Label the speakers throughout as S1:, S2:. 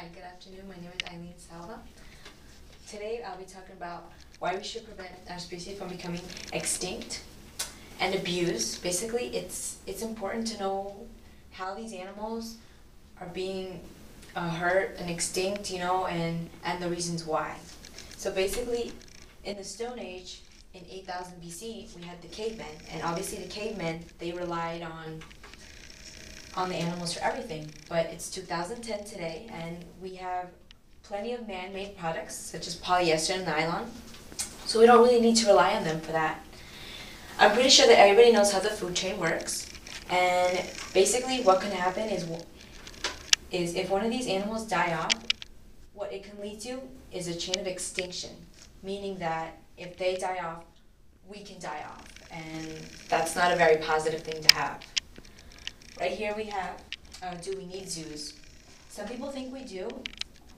S1: Hi, good afternoon. My name is Eileen Salva. Today I'll be talking about why we should prevent our species from becoming extinct and abused. Basically, it's important to know how these animals are being hurt and extinct, and the reasons why. So basically, in the Stone Age, in 8000 BC, we had the cavemen, and obviously the cavemen, they relied on the animals for everything. But it's 2010 today, and we have plenty of man-made products such as polyester and nylon, so we don't really need to rely on them for that. I'm pretty sure that everybody knows how the food chain works, and basically what can happen is if one of these animals die off, what it can lead to is a chain of extinction, meaning that if they die off, we can die off, and that's not a very positive thing to have. Right here we have, do we need zoos? Some people think we do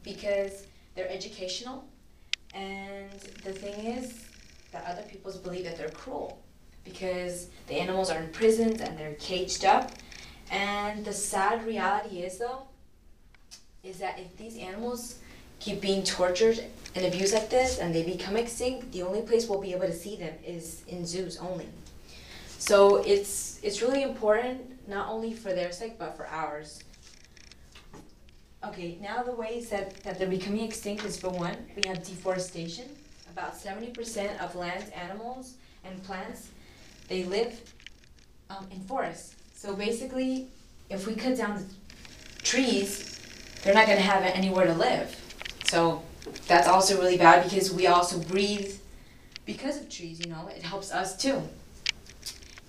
S1: because they're educational, and the thing is that other people believe that they're cruel because the animals are imprisoned and they're caged up. And the sad reality is that if these animals keep being tortured and abused like this and they become extinct, the only place we'll be able to see them is in zoos only. So it's really important, not only for their sake, but for ours. Okay, now the ways that they're becoming extinct is, for one, we have deforestation. About 70% of land animals and plants, they live in forests. So basically, if we cut down the trees, they're not going to have anywhere to live. So that's also really bad because we also breathe because of trees, it helps us too.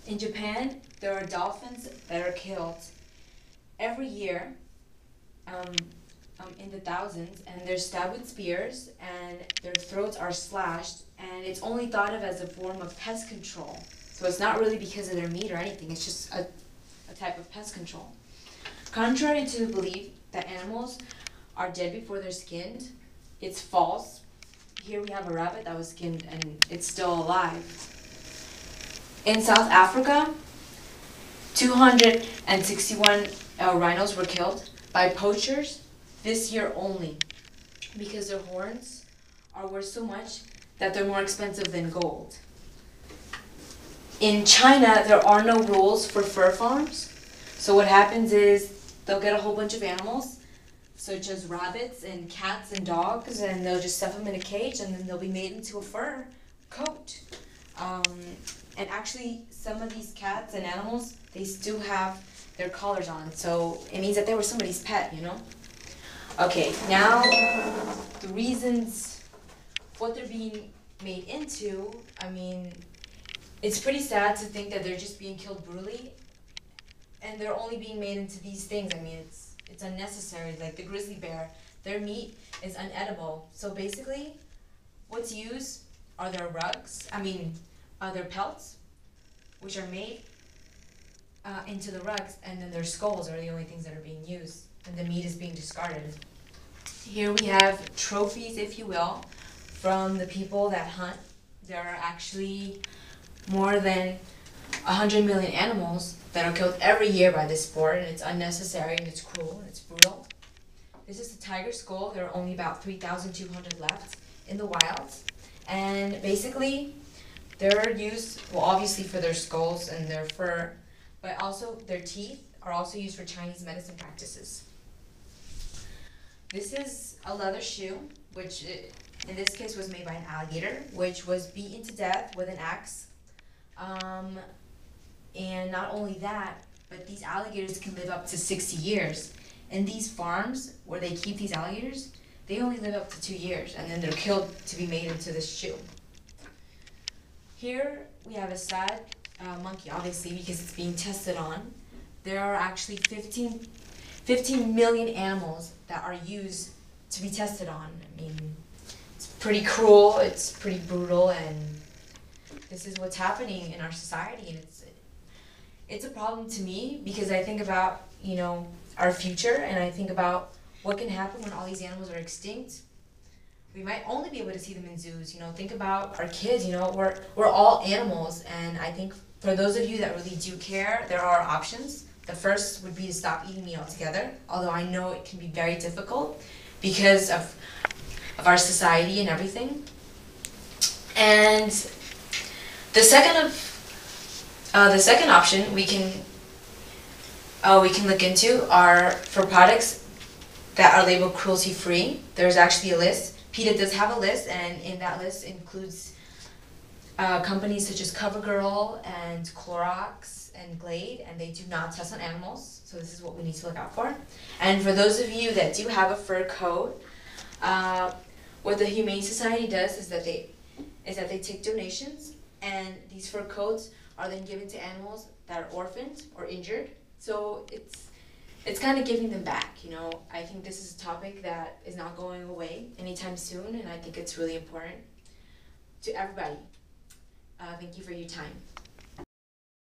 S1: In Japan, there are dolphins that are killed every year in the thousands, and they're stabbed with spears and their throats are slashed, and it's only thought of as a form of pest control. So it's not really because of their meat or anything, it's just a type of pest control. Contrary to the belief that animals are dead before they're skinned, it's false. Here we have a rabbit that was skinned and it's still alive. In South Africa, 261 rhinos were killed by poachers this year only because their horns are worth so much that they're more expensive than gold. In China, there are no rules for fur farms. So what happens is they'll get a whole bunch of animals, such as rabbits and cats and dogs, and they'll just stuff them in a cage and then they'll be made into a fur coat. And actually, some of these cats and animals, they still have their collars on, so it means that they were somebody's pet, Okay, now the reasons what they're being made into, it's pretty sad to think that they're just being killed brutally, and they're only being made into these things. It's unnecessary. Like the grizzly bear, their meat is unedible. So basically, what's used are their rugs, their pelts, which are made into the rugs, and then their skulls are the only things that are being used, and the meat is being discarded. Here we have trophies, if you will, from the people that hunt. There are actually more than 100 million animals that are killed every year by this sport, and it's unnecessary, and it's cruel, and it's brutal. This is the tiger skull. There are only about 3,200 left in the wild, and basically they're used, well, obviously for their skulls and their fur, but also their teeth are also used for Chinese medicine practices. This is a leather shoe, which in this case was made by an alligator, which was beaten to death with an axe. And not only that, but these alligators can live up to 60 years. And these farms where they keep these alligators, they only live up to 2 years, and then they're killed to be made into this shoe. Here we have a sad monkey, obviously, because it's being tested on. There are actually 15 million animals that are used to be tested on. It's pretty cruel, it's pretty brutal, and this is what's happening in our society, and it's a problem to me because I think about, our future, and I think about what can happen when all these animals are extinct. We might only be able to see them in zoos. Think about our kids. We're all animals, and I think for those of you that really do care, there are options. The first would be to stop eating meat altogether, although I know it can be very difficult. because of our society and everything. And the second option we can look into are for products that are labeled cruelty free. There's actually a list. PETA does have a list, and in that list includes companies such as CoverGirl and Clorox and Glade, and they do not test on animals. So this is what we need to look out for. And for those of you that do have a fur coat, what the Humane Society does is that they take donations, and these fur coats are then given to animals that are orphaned or injured. So it's kind of giving them back, you know. I think this is a topic that is not going away anytime soon, and I think it's really important to everybody. Thank you for your time.